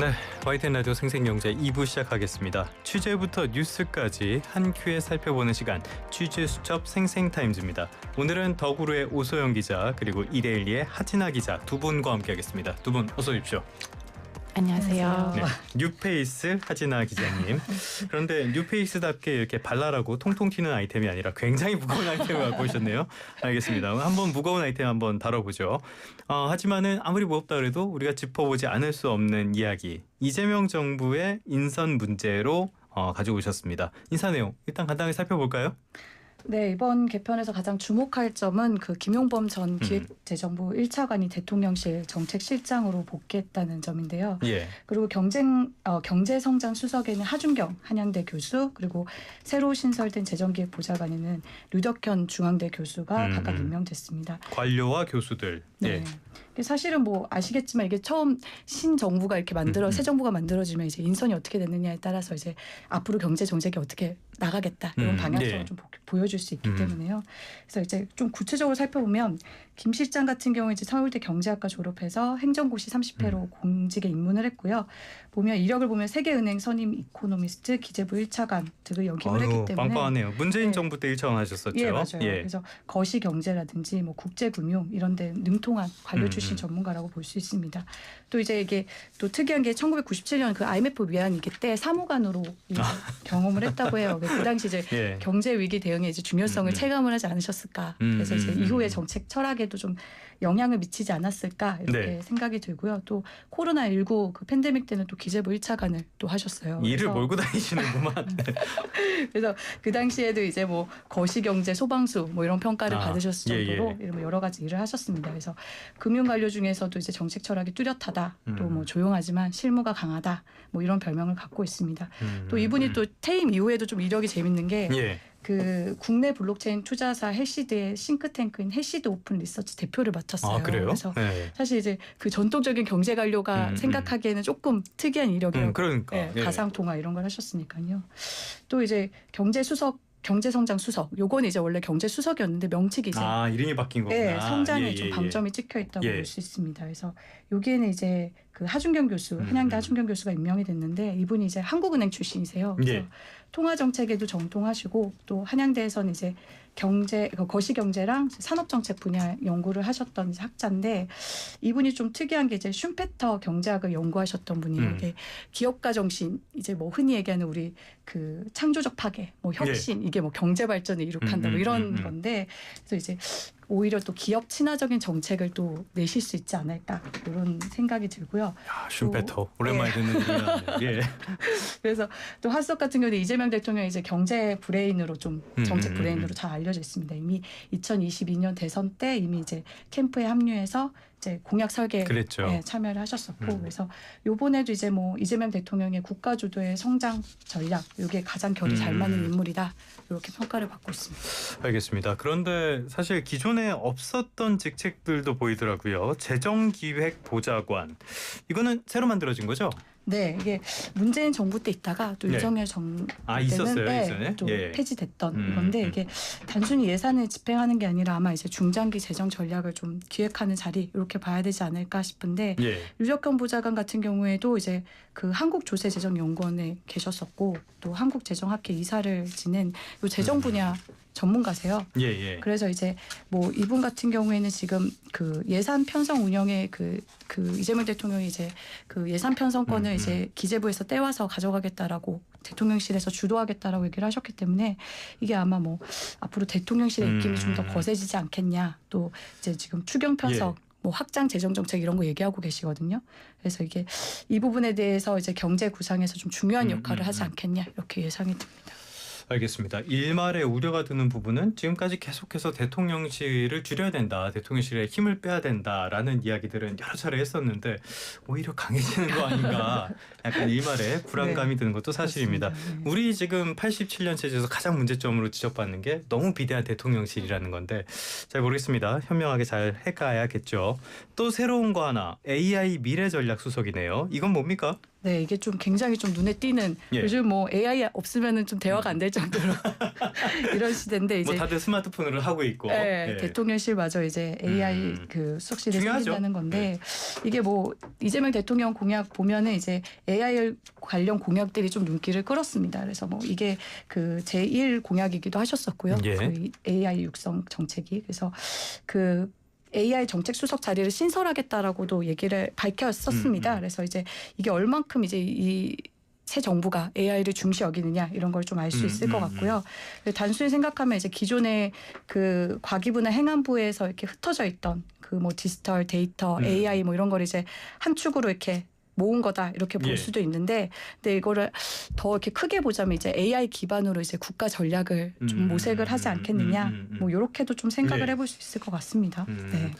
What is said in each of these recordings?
네, YTN 라디오 생생경제 2부 시작하겠습니다. 취재부터 뉴스까지 한 큐에 살펴보는 시간, 취재 수첩 생생타임즈입니다. 오늘은 더구로의 오소영 기자 그리고 이데일리의 하진아 기자 두 분과 함께하겠습니다. 두 분 어서 오십시오. 안녕하세요. 네, 뉴페이스 하진아 기자님. 그런데 뉴페이스답게 이렇게 발랄하고 통통 튀는 아이템이 아니라 굉장히 무거운 아이템을 갖고 오셨네요. 알겠습니다. 한번 무거운 아이템 한번 다뤄보죠. 하지만은 아무리 무겁다 그래도 우리가 짚어보지 않을 수 없는 이야기. 이재명 정부의 인선 문제로 가지고 오셨습니다. 인사 내용 일단 간단하게 살펴볼까요? 네, 이번 개편에서 가장 주목할 점은 그 김용범 전 기획재정부 1차관이 대통령실 정책실장으로 복귀했다는 점인데요. 예. 그리고 경제성장 수석에는 하준경 한양대 교수, 그리고 새로 신설된 재정기획보좌관에는 류덕현 중앙대 교수가 각각 임명됐습니다. 관료와 교수들. 네. 예. 사실은 뭐 아시겠지만 이게 처음 신정부가 이렇게 새 정부가 만들어지면 이제 인선이 어떻게 됐느냐에 따라서 이제 앞으로 경제 정책이 어떻게 나가겠다 이런 방향성을 예. 좀 보여줄 수 있기 때문에요. 그래서 이제 좀 구체적으로 살펴보면 김 실장 같은 경우에 이제 서울대 경제학과 졸업해서 행정고시 30회로 공직에 입문을 했고요. 보면 이력을 보면 세계은행 선임 이코노미스트, 기재부 1차관 등을 역임을 했기 때문에 빵빵하네요. 문재인 네. 정부 때 1차관 하셨었죠. 예, 맞아요. 예. 그래서 거시경제라든지 뭐 국제금융 이런 데 능통한 관료 출신 전문가라고 볼 수 있습니다. 또 이제 이게 또 특이한 게 1997년 그 IMF 위안 위기 때 사무관으로 경험을 했다고 해요. 그 당시 이제 예. 경제 위기 대응의 이제 중요성을 체감을 하지 않으셨을까. 그래서 이제 이후의 정책 철학에도 좀 영향을 미치지 않았을까 이렇게 네. 생각이 들고요. 또 코로나19 그 팬데믹 때는 또 기재부 1차관을 또 하셨어요. 일을 그래서 몰고 다니시는구만. 그래서 그 당시에도 이제 뭐 거시경제 소방수 뭐 이런 평가를 받으셨을 정도로 예. 이런 여러 가지 일을 하셨습니다. 그래서 금융 관료 중에서도 이제 정책 철학이 뚜렷하다, 또 뭐 조용하지만 실무가 강하다, 뭐 이런 별명을 갖고 있습니다. 또 이분이 또 퇴임 이후에도 좀 이력이 재밌는 게 예. 그 국내 블록체인 투자사 해시드의 싱크탱크인 해시드 오픈 리서치 대표를 맡았어요. 아, 그래요? 그래서 네. 사실 이제 그 전통적인 경제 관료가 생각하기에는 조금 특이한 이력이라고. 그러니까. 네, 예. 가상통화 이런 걸 하셨으니까요. 또 이제 경제성장 수석, 요건 이제 원래 경제수석이었는데 명칭이 이제 이름이 바뀐 거구나. 네, 성장에 예, 좀 예, 방점이 찍혀 있다고 예. 볼 수 있습니다. 그래서 여기에는 이제 그 하준경 교수, 한양대 하준경 교수가 임명이 됐는데 이분이 이제 한국은행 출신이세요. 그래서 예. 통화 정책에도 정통하시고 또 한양대에서는 이제 거시경제랑 산업정책 분야 연구를 하셨던 이제 학자인데 이분이 좀 특이한 게 이제 슌페터 경제학을 연구하셨던 분이에요. 이게 기업가 정신, 이제 뭐 흔히 얘기하는 우리 그 창조적 파괴, 뭐 혁신, 이게 뭐 경제 발전을 이룩한다 뭐 이런 건데 그래서 이제 오히려 또 기업 친화적인 정책을 또 내실 수 있지 않을까 이런 생각이 들고요. 슌페터 오랜만에 듣는 이름이네요. 예. 그래서 또 하수석 같은 경우는 이재명 대통령이 이제 경제 브레인으로 좀 정책 브레인으로 잘 알려져 있습니다. 이미 2022년 대선 때 이미 이제 캠프에 합류해서 이제 공약 설계에 참여를 하셨었고 그래서 요번에도 이제 뭐 이재명 대통령의 국가 주도의 성장 전략 이게 가장 결이 잘 맞는 인물이다 이렇게 평가를 받고 있습니다. 알겠습니다. 그런데 사실 기존에 없었던 직책들도 보이더라고요. 재정기획보좌관 이거는 새로 만들어진 거죠? 네, 이게 문재인 정부 때 있다가 또 윤석열 정부 때는 있었어요, 또 예. 폐지됐던 건데 이게 단순히 예산을 집행하는 게 아니라 아마 이제 중장기 재정 전략을 좀 기획하는 자리 이렇게 봐야 되지 않을까 싶은데 류덕현 보좌관 같은 경우에도 이제 그 한국조세재정연구원에 계셨었고 또 한국재정학회 이사를 지낸 요 재정 분야 전문가세요. 그래서 이제 뭐 이분 같은 경우에는 지금 그 예산 편성 운영에 그 이재명 대통령이 이제 그 예산 편성권을 이제 기재부에서 떼와서 가져가겠다라고 대통령실에서 주도하겠다라고 얘기를 하셨기 때문에 이게 아마 뭐 앞으로 대통령실의 입김이 좀 더 거세지지 않겠냐. 또 이제 지금 추경 편성 뭐 확장 재정 정책 이런 거 얘기하고 계시거든요. 그래서 이게 이 부분에 대해서 이제 경제 구상에서 좀 중요한 역할을 하지 않겠냐 이렇게 예상이 듭니다. 알겠습니다. 일말에 우려가 드는 부분은 지금까지 계속해서 대통령실을 줄여야 된다. 대통령실에 힘을 빼야 된다라는 이야기들은 여러 차례 했었는데 오히려 강해지는 거 아닌가. 약간 일말에 불안감이 드는 것도 사실입니다. 그렇습니다. 우리 지금 87년 체제에서 가장 문제점으로 지적받는 게 너무 비대한 대통령실이라는 건데 잘 모르겠습니다. 현명하게 잘 해가야겠죠. 또 새로운 거 하나 AI 미래전략 수석이네요. 이건 뭡니까? 네, 이게 좀 굉장히 좀 눈에 띄는 예. 요즘 뭐 AI 없으면은 좀 대화가 안 될 정도로 이런 시대인데 이제 뭐 다들 스마트폰으로 하고 있고. 네, 예. 대통령실마저 이제 AI 그 수석실에 중요하죠. 생긴다는 건데 네. 이게 뭐 이재명 대통령 공약 보면은 이제 AI 관련 공약들이 좀 눈길을 끌었습니다. 그래서 뭐 이게 그 제1 공약이기도 하셨었고요. 예. 그 AI 육성 정책이 그래서 그 AI 정책 수석 자리를 신설하겠다라고도 얘기를 밝혔었습니다. 그래서 이제 이게 얼만큼 이제 이 새 정부가 AI를 중시 여기느냐 이런 걸 좀 알 수 있을 것 같고요. 단순히 생각하면 이제 기존의 그 과기부나 행안부에서 이렇게 흩어져 있던 그 뭐 디지털 데이터, AI 뭐 이런 걸 이제 한 축으로 이렇게 모은 거다 이렇게 볼 예. 수도 있는데, 근데 이거를 더 이렇게 크게 보자면 이제 AI 기반으로 이제 국가 전략을 좀 모색을 하지 않겠느냐, 뭐 이렇게도 좀 생각을 예. 해볼 수 있을 것 같습니다. 네.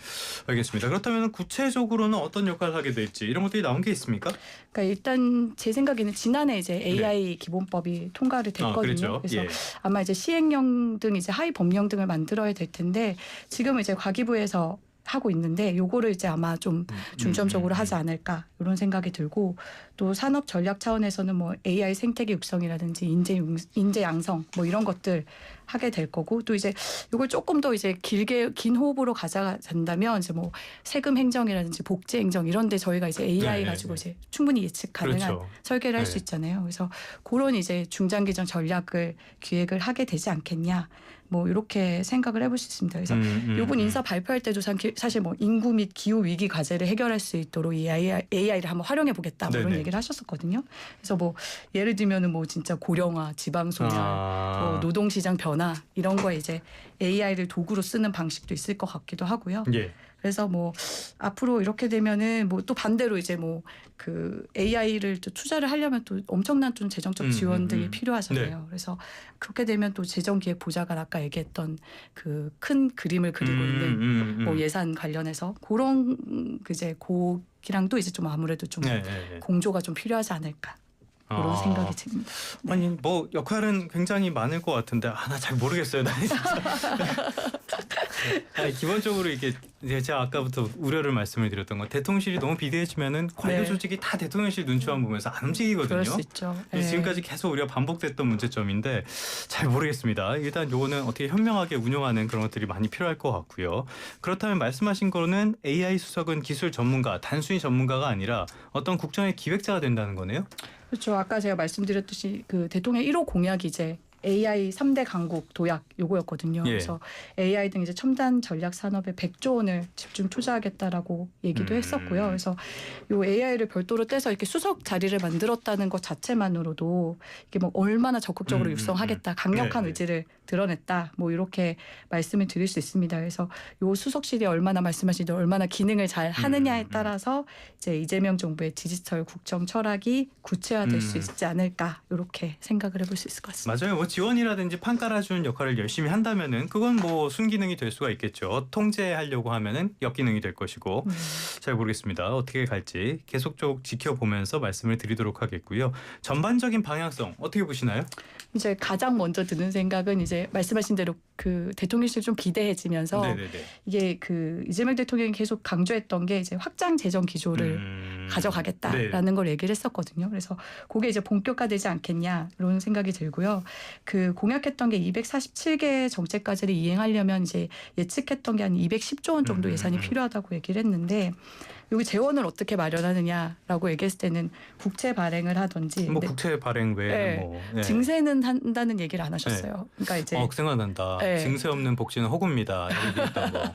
알겠습니다. 그렇다면 구체적으로는 어떤 역할을 하게 될지 이런 것들이 나온 게 있습니까? 그러니까 일단 제 생각에는 지난해 이제 AI 네. 기본법이 통과를 됐거든요. 그렇죠. 그래서 예. 아마 이제 시행령 등 이제 하위 법령 등을 만들어야 될 텐데 지금 이제 과기부에서 하고 있는데 요거를 이제 아마 좀 중점적으로 하지 않을까 이런 생각이 들고, 또 산업 전략 차원에서는 뭐 AI 생태계 육성이라든지 인재 양성 뭐 이런 것들 하게 될 거고, 또 이제 이걸 조금 더 이제 길게 긴 호흡으로 가져간다면 이제 뭐 세금 행정이라든지 복지 행정 이런 데 저희가 이제 AI 가지고 이제 충분히 예측 가능한 그렇죠. 설계를 할 수 있잖아요. 그래서 그런 이제 중장기적 전략을 기획을 하게 되지 않겠냐. 뭐 이렇게 생각을 해볼 수 있습니다. 그래서 이번 인사 발표할 때도 사실 뭐 인구 및 기후 위기 과제를 해결할 수 있도록 이 AI를 한번 활용해 보겠다 뭐 이런 얘기를 하셨었거든요. 그래서 뭐 예를 들면은 뭐 진짜 고령화, 지방 소멸, 뭐 노동 시장 변화 이런 거에 이제 AI를 도구로 쓰는 방식도 있을 것 같기도 하고요. 예. 그래서 뭐 앞으로 이렇게 되면은 뭐 또 반대로 이제 뭐 그 AI를 또 투자를 하려면 또 엄청난 좀 재정적 지원들이 필요하잖아요. 네. 그래서 그렇게 되면 또 재정기획보좌관 아까 얘기했던 그 큰 그림을 그리고 있는 뭐 예산 관련해서 그런 그 이제 고기랑도 이제 좀 아무래도 좀 공조가 좀 필요하지 않을까. 그런 생각이 듭니다. 네. 아니 뭐 역할은 굉장히 많을 것 같은데 나 잘 모르겠어요. 나 진짜. 아니, 기본적으로 이게 제가 아까부터 우려를 말씀을 드렸던 건 대통령실이 너무 비대해지면은 관료 조직이 다 대통령실 눈치만 보면서 안 움직이거든요. 그럴 수 있죠. 지금까지 계속 우리가 반복됐던 문제점인데 잘 모르겠습니다. 일단 요거는 어떻게 현명하게 운용하는 그런 것들이 많이 필요할 것 같고요. 그렇다면 말씀하신 거는 AI 수석은 기술 전문가, 단순히 전문가가 아니라 어떤 국정의 기획자가 된다는 거네요. 그렇죠. 아까 제가 말씀드렸듯이 그 대통령 1호 공약이 이제 AI 3대 강국 도약 요거였거든요. 그래서 AI 등 이제 첨단 전략 산업에 100조 원을 집중 투자하겠다라고 얘기도 했었고요. 그래서 요 AI를 별도로 떼서 이렇게 수석 자리를 만들었다는 것 자체만으로도 이게 뭐 얼마나 적극적으로 육성하겠다, 강력한 의지를 드러냈다, 뭐 이렇게 말씀을 드릴 수 있습니다. 그래서 요 수석실이 얼마나 말씀하신 대로 얼마나 기능을 잘 하느냐에 따라서 이제 이재명 정부의 디지털 국정 철학이 구체화될 수 있지 않을까 이렇게 생각을 해볼 수 있을 것 같습니다. 맞아요. 뭐 지원이라든지 판 깔아주는 역할을 열심히 한다면은 그건 뭐 순기능이 될 수가 있겠죠. 통제하려고 하면은 역기능이 될 것이고 잘 모르겠습니다. 어떻게 갈지 계속적으로 지켜보면서 말씀을 드리도록 하겠고요. 전반적인 방향성 어떻게 보시나요? 이제 가장 먼저 드는 생각은 이제 말씀하신 대로 그 대통령실 좀 비대해지면서 이게 그 이재명 대통령이 계속 강조했던 게 이제 확장 재정 기조를 가져가겠다라는 걸 얘기를 했었거든요. 그래서 그게 이제 본격화되지 않겠냐 이런 생각이 들고요. 그 공약했던 게 247개 정책 과제를 이행하려면 이제 예측했던 게 한 210조 원 정도 예산이 필요하다고 얘기를 했는데, 여기 재원을 어떻게 마련하느냐라고 얘기했을 때는 국채 발행을 하든지 뭐 국채 발행 외에 뭐 증세는 한다는 얘기를 안 하셨어요. 그러니까 이제 생각난다. 증세 없는 복지는 호구입니다. 얘기했던 거.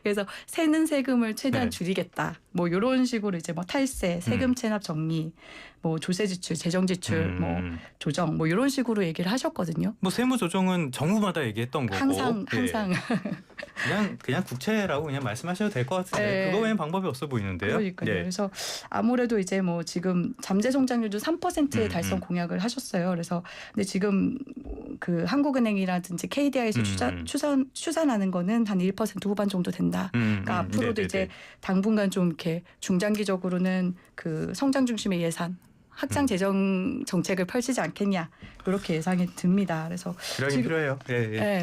그래서 세는 세금을 최대한 줄이겠다. 뭐 이런 식으로 이제 뭐 탈세, 세금 체납 정리, 뭐 조세 지출, 재정 지출, 뭐 조정, 뭐 이런 식으로 얘기를 하셨거든요. 뭐 세무 조정은 정부마다 얘기했던 거고 항상 그냥 국채라고 그냥 말씀하셔도 될 것 같은데 그거 외엔 방법이 없어 보이는데요. 그러니까요. 그래서 아무래도 이제 뭐 지금 잠재 성장률도 3%의 달성 공약을 하셨어요. 그래서 근데 지금 그 한국은행이라든지 KDI에서 추산하는 거는 한 1% 후반 정도 된다. 그러니까 앞으로도 이제 당분간 좀 이렇게 중장기적으로는 그 성장 중심의 예산, 확장 재정 정책을 펼치지 않겠냐 이렇게 예상이 듭니다. 그래서 지금 필요해요.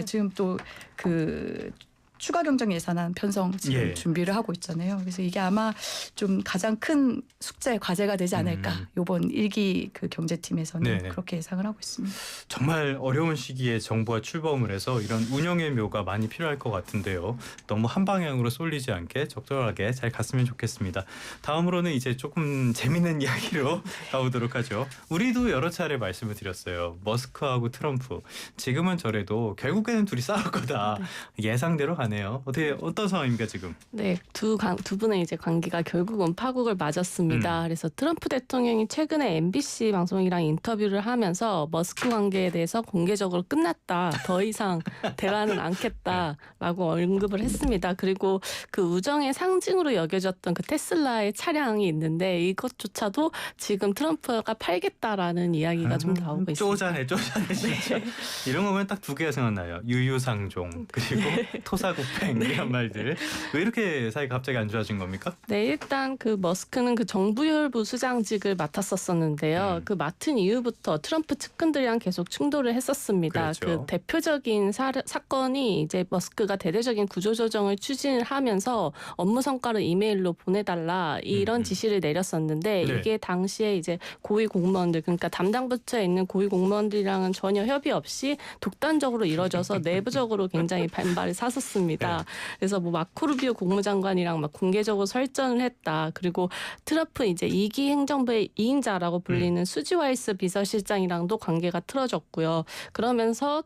지금 또 그 추가 경정 예산안 편성 지금 예. 준비를 하고 있잖아요. 그래서 이게 아마 좀 가장 큰 숙제 과제가 되지 않을까. 이번 1기 그 경제팀에서는 네네. 그렇게 예상을 하고 있습니다. 정말 어려운 시기에 정부가 출범을 해서 이런 운영의 묘가 많이 필요할 것 같은데요. 너무 한 방향으로 쏠리지 않게 적절하게 잘 갔으면 좋겠습니다. 다음으로는 이제 조금 재밌는 이야기로 가보도록 하죠. 우리도 여러 차례 말씀을 드렸어요. 머스크하고 트럼프. 지금은 저래도 결국에는 둘이 싸울 거다. 예상대로 가네요. 어떤 상황입니까 지금? 네, 두 분의 이제 관계가 결국은 파국을 맞았습니다. 그래서 트럼프 대통령이 최근에 MBC 방송이랑 인터뷰를 하면서 머스크 관계에 대해서 공개적으로 끝났다. 더 이상 대화는 않겠다라고 언급을 했습니다. 그리고 그 우정의 상징으로 여겨졌던 그 테슬라의 차량이 있는데 이것조차도 지금 트럼프가 팔겠다라는 이야기가 좀 나오고 있습니다. 쪼잔해 진짜. 이런 거 보면 딱 두 개가 생각나요. 유유상종 그리고 토사구팽 이런 말들. 왜 이렇게 사이가 갑자기 안 좋아진 겁니까? 네, 일단 그 머스크는 그 정부혈부 수장직을 맡았었는데요. 그 맡은 이후부터 트럼프 측근들이랑 계속 충돌을 했었습니다. 그렇죠. 그 대표적인 사건이 이제 머스크가 대대적인 구조조정을 추진을 하면서 업무 성과를 이메일로 보내달라 이런 지시를 내렸었는데 네. 이게 당시에 이제 고위 공무원들 그러니까 담당 부처에 있는 고위 공무원들이랑은 전혀 협의 없이 독단적으로 이뤄져서 내부적으로 굉장히 반발이 샀었습니다. 네. 그래서 뭐 마코 루비오 국무장관이랑 막 공개적으로 설전을 했다. 그리고 트럼프 이제 2기 행정부의 2인자라고 불리는 수지 와이스 비서실장이랑도 관계가 틀어졌고요. 그러면서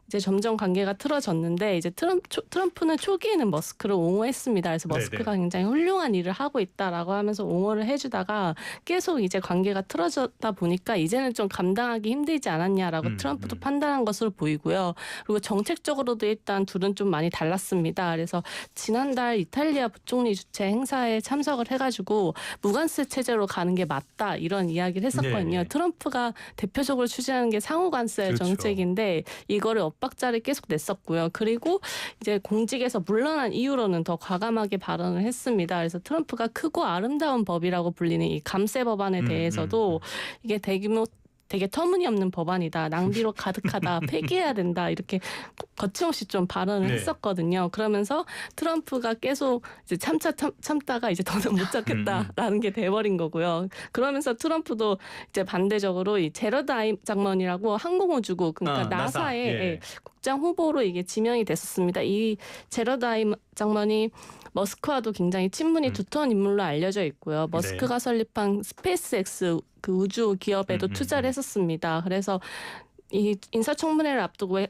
이제 점점 관계가 틀어졌는데 이제 트럼프는 초기에는 머스크를 옹호했습니다. 그래서 머스크가 굉장히 훌륭한 일을 하고 있다라고 하면서 옹호를 해주다가 계속 이제 관계가 틀어졌다 보니까 이제는 좀 감당하기 힘들지 않았냐라고 트럼프도 판단한 것으로 보이고요. 그리고 정책적으로도 일단 둘은 좀 많이 달랐습니다. 그래서 지난달 이탈리아 부총리 주최 행사에 참석을 해가지고 무관세 체제로 가는 게 맞다 이런 이야기를 했었거든요. 네. 트럼프가 대표적으로 추진하는 게 상호관세 그렇죠. 정책인데 이거를 엇박자를 계속 냈었고요. 그리고 이제 공직에서 물러난 이후로는 더 과감하게 발언을 했습니다. 그래서 트럼프가 크고 아름다운 법이라고 불리는 이 감세 법안에 대해서도 이게 되게 터무니없는 법안이다. 낭비로 가득하다. 폐기해야 된다. 이렇게 거침없이 좀 발언을 했었거든요. 그러면서 트럼프가 계속 이제 참다가 이제 더는 못 참겠다라는 게 돼버린 거고요. 그러면서 트럼프도 이제 반대적으로 이 제러드 장먼이라고 항공우주국 그러니까 나사의 국장 후보로 이게 지명이 됐었습니다. 이 제러드 장먼이 머스크와도 굉장히 친분이 두터운 인물로 알려져 있고요. 머스크가 설립한 스페이스X 그 우주 기업에도 투자를 했었습니다. 그래서 이 인사청문회를 앞두고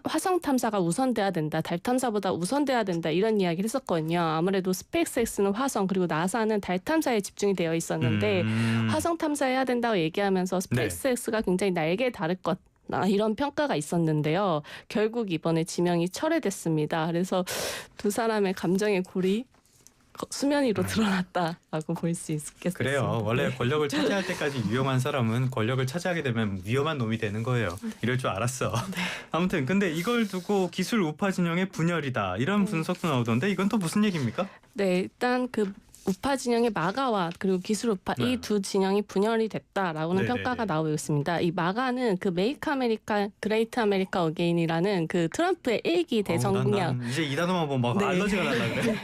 화성 탐사가 우선돼야 된다. 달 탐사보다 우선돼야 된다. 이런 이야기를 했었거든요. 아무래도 스페이스X는 화성 그리고 나사는 달 탐사에 집중이 되어 있었는데 화성 탐사해야 된다고 얘기하면서 스페이스X가 굉장히 날개에 다를 것 이런 평가가 있었는데요. 결국 이번에 지명이 철회됐습니다. 그래서 두 사람의 감정의 골이 수면 위로 드러났다라고 볼 수 있겠습니다. 그래요. 원래 권력을 차지할 때까지 위험한 사람은 권력을 차지하게 되면 위험한 놈이 되는 거예요. 이럴 줄 알았어. 아무튼 근데 이걸 두고 기술 우파 진영의 분열이다. 이런 분석도 나오던데 이건 또 무슨 얘기입니까? 네, 일단 그 우파 진영의 마가와 그리고 기술 우파 이 두 진영이 분열이 됐다라고는 평가가 나오고 있습니다. 이 마가는 그 메이크 아메리카 그레이트 아메리카 어게인이라는 그 트럼프의 1기 대선 공약. 이제 이 단어만 보면 막 알러지가 날라 그래.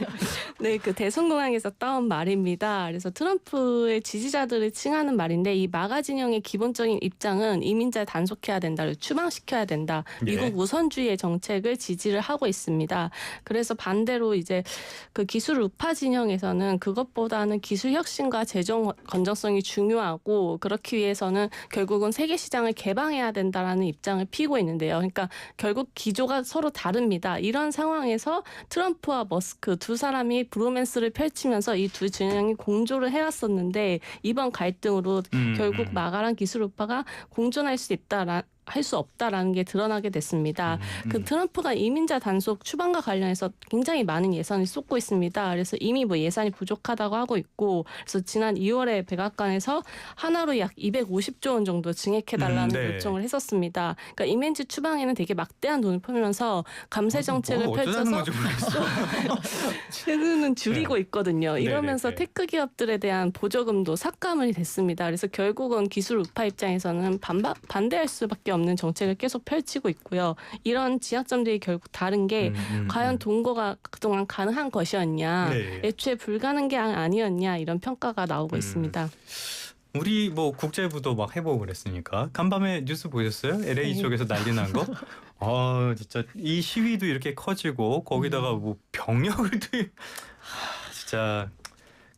네, 그 대선 공약에서 따온 말입니다. 그래서 트럼프의 지지자들을 칭하는 말인데 이 마가 진영의 기본적인 입장은 이민자 단속해야 된다, 추방시켜야 된다, 미국 우선주의의 정책을 지지를 하고 있습니다. 그래서 반대로 이제 그 기술 우파 진영에서는 그것보다는 기술 혁신과 재정 건전성이 중요하고 그렇기 위해서는 결국은 세계 시장을 개방해야 된다라는 입장을 피고 있는데요. 그러니까 결국 기조가 서로 다릅니다. 이런 상황에서 트럼프와 머스크 두 사람이 브로맨스를 펼치면서 이 두 진영이 공조를 해왔었는데 이번 갈등으로 결국 마가랑 기술 우파가 공존할 수 있다라. 할 수 없다라는 게 드러나게 됐습니다. 그 트럼프가 이민자 단속 추방과 관련해서 굉장히 많은 예산을 쏟고 있습니다. 그래서 이미 뭐 예산이 부족하다고 하고 있고, 그래서 지난 2월에 백악관에서 하나로 약 250조 원 정도 증액해달라는 요청을 했었습니다. 그러니까 이민자 추방에는 되게 막대한 돈을 풀면서 감세 정책을 펼쳐서 세금은 줄이고 있거든요. 이러면서 테크 기업들에 대한 보조금도 삭감이 됐습니다. 그래서 결국은 기술 우파 입장에서는 반대할 수밖에 없는 정책을 계속 펼치고 있고요. 이런 지향점들이 결국 다른 게 과연 동거가 그동안 가능한 것이었냐, 네. 애초에 불가능한 게 아니었냐 이런 평가가 나오고 있습니다. 우리 뭐 국제부도 막 해보고 그랬으니까 간밤에 뉴스 보셨어요? LA 쪽에서 난리 난 거? 진짜 이 시위도 이렇게 커지고 거기다가 뭐 병력을 진짜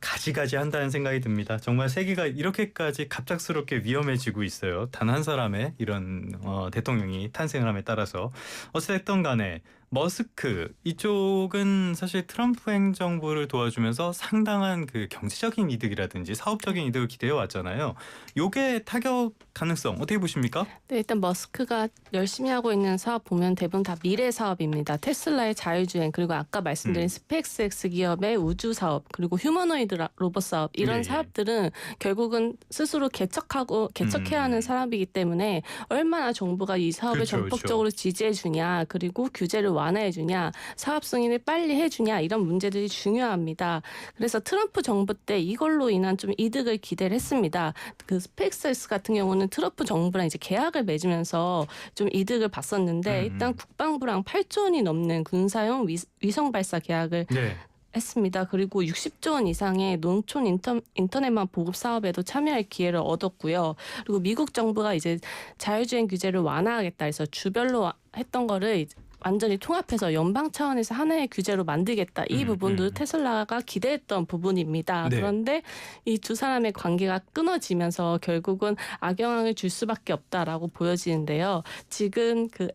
가지가지 한다는 생각이 듭니다. 정말 세계가 이렇게까지 갑작스럽게 위험해지고 있어요. 단 한 사람의 이런 대통령이 탄생을 함에 따라서. 어쨌든 간에 머스크 이쪽은 사실 트럼프 행정부를 도와주면서 상당한 그 경제적인 이득이라든지 사업적인 이득을 기대해 왔잖아요. 요게 타격 가능성 어떻게 보십니까? 네, 일단 머스크가 열심히 하고 있는 사업 보면 대부분 다 미래 사업입니다. 테슬라의 자율주행, 그리고 아까 말씀드린 스페이스X 기업의 우주 사업, 그리고 휴머노이드 로봇 사업, 이런 네. 사업들은 결국은 스스로 개척해야 하는 사업이기 때문에 얼마나 정부가 이 사업을 그렇죠, 전폭적으로 지지해 주냐, 그리고 규제를 완화해 주냐, 사업 승인을 빨리 해 주냐, 이런 문제들이 중요합니다. 그래서 트럼프 정부 때 이걸로 인한 좀 이득을 기대를 했습니다. 그 스페이스X 같은 경우는 트럼프 정부랑 이제 계약을 맺으면서 좀 이득을 봤었는데 일단 국방부랑 8조 원이 넘는 군사용 위성 발사 계약을 네. 했습니다. 그리고 60조 원 이상의 농촌 인터넷망 보급 사업에도 참여할 기회를 얻었고요. 그리고 미국 정부가 이제 자율주행 규제를 완화하겠다 해서 주별로 했던 거를 완전히 통합해서 연방 차원에서 하나의 규제로 만들겠다. 이 부분도 테슬라가 기대했던 부분입니다. 네. 그런데 이 두 사람의 관계가 끊어지면서 결국은 악영향을 줄 수밖에 없다라고 보여지는데요. 지금 그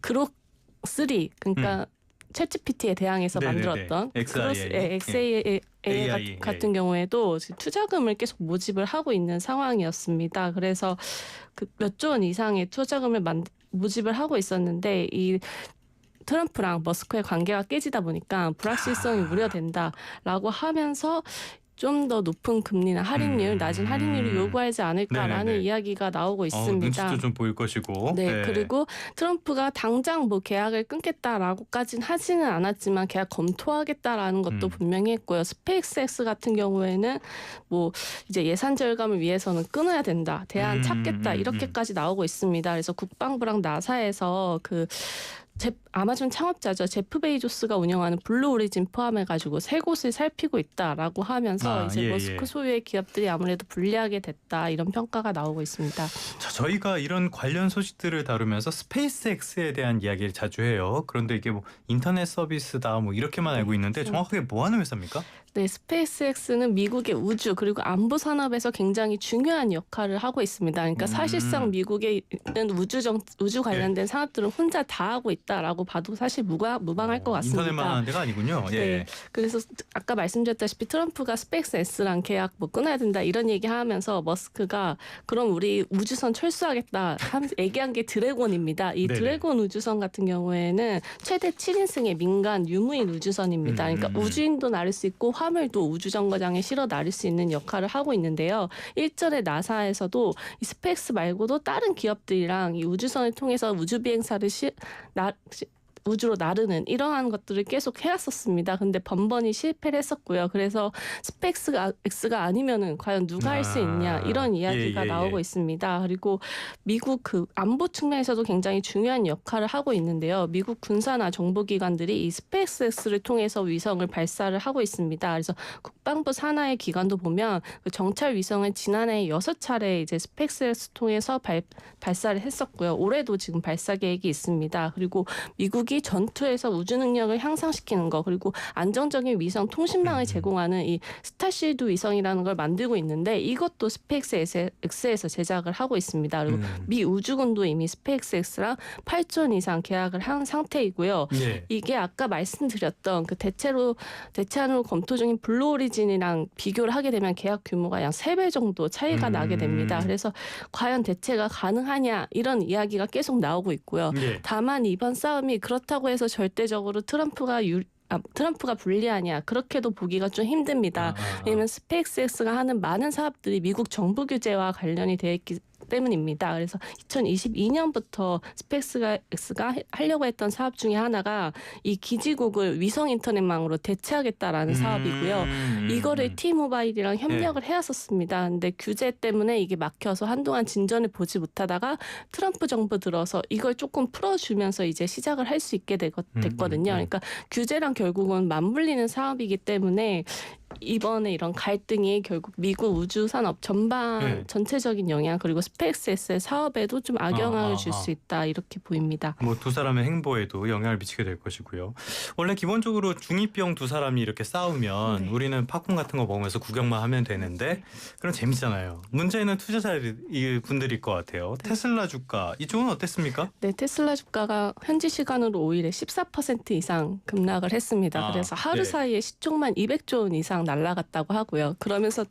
그록 3, 그러니까 챗GPT에 대항해서 네네네. 만들었던 XAI 같은 경우에도 투자금을 계속 모집을 하고 있는 상황이었습니다. 그래서 그 몇 조 원 이상의 투자금을 모집을 하고 있었는데 이 트럼프랑 머스크의 관계가 깨지다 보니까 불확실성이 우려된다라고 하면서 좀 더 높은 금리나 할인율, 낮은 할인율을 요구하지 않을까라는 네네네. 이야기가 나오고 있습니다. 눈치도 좀 보일 것이고. 네, 그리고 트럼프가 당장 뭐 계약을 끊겠다라고까지는 하지는 않았지만 계약 검토하겠다라는 것도 분명히 했고요. 스페이스X 같은 경우에는 뭐 이제 예산 절감을 위해서는 끊어야 된다, 대안 찾겠다 이렇게까지 나오고 있습니다. 그래서 국방부랑 나사에서 그 아마존 창업자죠. 제프 베이조스가 운영하는 블루 오리진 포함해가지고 3곳을 살피고 있다라고 하면서 이제 머스크 소유의 기업들이 아무래도 불리하게 됐다, 이런 평가가 나오고 있습니다. 자, 저희가 이런 관련 소식들을 다루면서 스페이스X에 대한 이야기를 자주 해요. 그런데 이게 뭐 인터넷 서비스다 뭐 이렇게만 알고 있는데 정확하게 뭐 하는 회사입니까? 네, 스페이스X는 미국의 우주 그리고 안보 산업에서 굉장히 중요한 역할을 하고 있습니다. 그러니까 사실상 미국에 있는 우주 관련된 산업들은 혼자 다 하고 있다라고 봐도 사실 무방할 것 같습니다. 인터넷만 하는 데가 아니군요. 예. 네, 그래서 아까 말씀드렸다시피 트럼프가 스페이스X랑 계약 뭐 끊어야 된다 이런 얘기하면서 머스크가 그럼 우리 우주선 철수하겠다 얘기한 게 드래곤입니다. 이 네네. 드래곤 우주선 같은 경우에는 최대 7인승의 민간 유무인 우주선입니다. 그러니까 우주인도 나를 수 있고 화물도 우주정거장에 실어 나를 수 있는 역할을 하고 있는데요. 일전에 나사에서도 이 스페이스 말고도 다른 기업들이랑 이 우주선을 통해서 우주 비행사를 우주로 나르는 이러한 것들을 계속 해왔었습니다. 근데 번번이 실패를 했었고요. 그래서 스페이스X가 아니면은 과연 누가 할 수 있냐 이런 이야기가 나오고 있습니다. 그리고 미국 그 안보 측면에서도 굉장히 중요한 역할을 하고 있는데요. 미국 군사나 정보기관들이 이 스페이스X를 통해서 위성을 발사를 하고 있습니다. 그래서 국방부 산하의 기관도 보면 그 정찰 위성을 지난해 6차례 이제 스페이스X 통해서 발사를 했었고요. 올해도 지금 발사 계획이 있습니다. 그리고 미국이 전투에서 우주 능력을 향상시키는 거, 그리고 안정적인 위성 통신망을 제공하는 이 스타실드 위성이라는 걸 만들고 있는데 이것도 스페이스X에서 제작을 하고 있습니다. 그리고 미 우주군도 이미 스페이스X랑 8조 원 이상 계약을 한 상태이고요. 네. 이게 아까 말씀드렸던 그 대체안으로 검토 중인 블루 오리진이랑 비교를 하게 되면 계약 규모가 약 3배 정도 차이가 나게 됩니다. 그래서 과연 대체가 가능하냐 이런 이야기가 계속 나오고 있고요. 네. 다만 이번 싸움이 그렇다고 해서 절대적으로 트럼프가 불리하냐 그렇게도 보기가 좀 힘듭니다. 왜냐하면 스페이스X가 하는 많은 사업들이 미국 정부 규제와 관련이 되어 있기 때문입니다. 그래서 2022년부터 스페이스X가 하려고 했던 사업 중에 하나가 이 기지국을 위성 인터넷망으로 대체하겠다라는 사업이고요. 이거를 T-모바일이랑 협력을 해왔었습니다. 근데 규제 때문에 이게 막혀서 한동안 진전을 보지 못하다가 트럼프 정부 들어서 이걸 조금 풀어주면서 이제 시작을 할 수 있게 됐거든요. 그러니까 규제랑 결국은 맞물리는 사업이기 때문에 이번에 이런 갈등이 결국 미국 우주 산업 전반 전체적인 영향 그리고 스페이스X의 사업에도 좀 악영향을 줄 수 있다 이렇게 보입니다. 뭐 두 사람의 행보에도 영향을 미치게 될 것이고요. 원래 기본적으로 중2병 두 사람이 이렇게 싸우면 우리는 팝콘 같은 거 먹으면서 구경만 하면 되는데 그럼 재밌잖아요. 문제는 투자자분들일 것 같아요. 테슬라 주가 이쪽은 어땠습니까? 네, 테슬라 주가가 현지 시간으로 5일에 14% 이상 급락을 했습니다. 그래서 하루 사이에 시총만 200조 원 이상 날라갔다고 하고요. 그러면서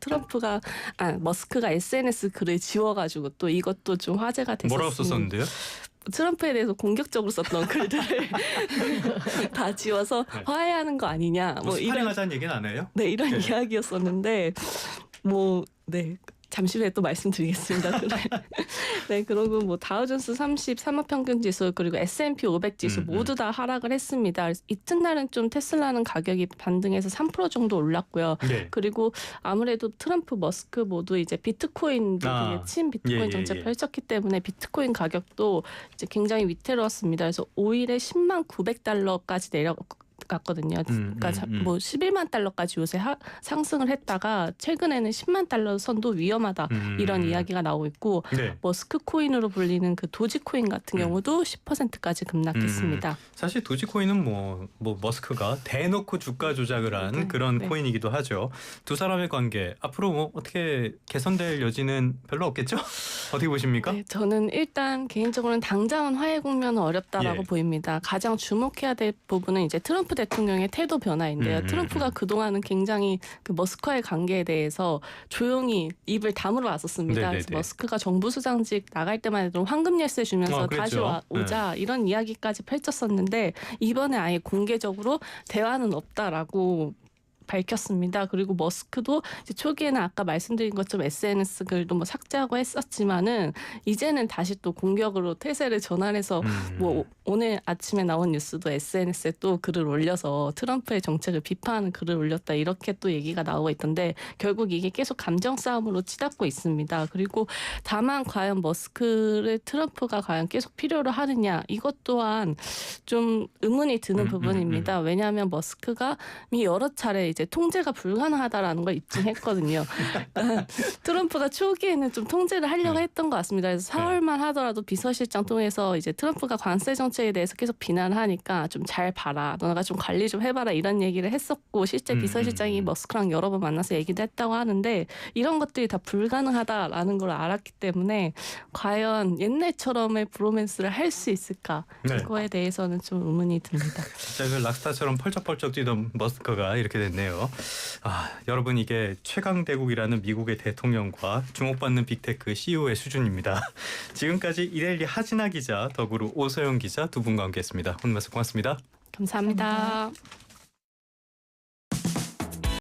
머스크가 SNS 글을 지워가지고 또 이것도 좀 화제가 됐었습니다. 뭐라고 썼었는데요? 트럼프에 대해서 공격적으로 썼던 글들을 다 지워서 화해하는 거 아니냐. 뭐 스파링하자는 얘기는 안 해요? 네, 이런 이야기였었는데 잠시 후에 또 말씀드리겠습니다. 네, 그리고 뭐 다우존스 30 산업평균지수 그리고 S&P 500 지수 모두 다 하락을 했습니다. 그래서 이튿날은 좀 테슬라는 가격이 반등해서 3% 정도 올랐고요. 그리고 아무래도 트럼프, 머스크 모두 이제 비트코인도 되게 친 비트코인 정책 펼쳤기 때문에 비트코인 가격도 이제 굉장히 위태로웠습니다. 그래서 5일에 10만 900달러까지 갔거든요. 그러니까 뭐 11만 달러까지 요새 상승을 했다가 최근에는 10만 달러 선도 위험하다 이런 이야기가 나오고 있고 머스크 코인으로 불리는 그 도지코인 같은 경우도 10%까지 급락했습니다. 사실 도지코인은 뭐 머스크가 대놓고 주가 조작을 한 그런 코인이기도 하죠. 두 사람의 관계 앞으로 뭐 어떻게 개선될 여지는 별로 없겠죠? 어떻게 보십니까? 네, 저는 일단 개인적으로는 당장은 화해 국면은 어렵다라고 보입니다. 가장 주목해야 될 부분은 이제 트럼프 대통령의 태도 변화인데요. 트럼프가 그동안은 굉장히 그 머스크와의 관계에 대해서 조용히 입을 다물어 왔었습니다. 그래서 머스크가 정부 수장직 나갈 때만 해도 황금 열쇠 주면서 다시 오자 이런 이야기까지 펼쳤었는데 이번에 아예 공개적으로 대화는 없다라고 밝혔습니다. 그리고 머스크도 이제 초기에는 아까 말씀드린 것처럼 SNS 글도 뭐 삭제하고 했었지만은 이제는 다시 또 공격으로 태세를 전환해서 뭐 오늘 아침에 나온 뉴스도 SNS에 또 글을 올려서 트럼프의 정책을 비판하는 글을 올렸다 이렇게 또 얘기가 나오고 있던데 결국 이게 계속 감정 싸움으로 치닫고 있습니다. 그리고 다만 과연 머스크를 트럼프가 과연 계속 필요로 하느냐 이것 또한 좀 의문이 드는 부분입니다. 왜냐하면 머스크가 여러 차례 이제 통제가 불가능하다라는 걸 입증했거든요. 트럼프가 초기에는 좀 통제를 하려고 했던 것 같습니다. 그래서 4월만 하더라도 비서실장 통해서 이제 트럼프가 관세 정책에 대해서 계속 비난하니까 좀 잘 봐라. 너가 좀 관리 좀 해봐라 이런 얘기를 했었고 실제 비서실장이 머스크랑 여러 번 만나서 얘기도 했다고 하는데 이런 것들이 다 불가능하다라는 걸 알았기 때문에 과연 옛날처럼의 브로맨스를 할 수 있을까? 이거에 대해서는 좀 의문이 듭니다. 진짜 그 락스타처럼 펄쩍펄쩍 뛰던 머스크가 이렇게 됐네요. 여러분 이게 최강대국이라는 미국의 대통령과 주목받는 빅테크 CEO의 수준입니다. 지금까지 이데일리 하진아 기자, 더불어 오소영 기자 두 분과 함께했습니다. 오늘 말씀 고맙습니다. 감사합니다.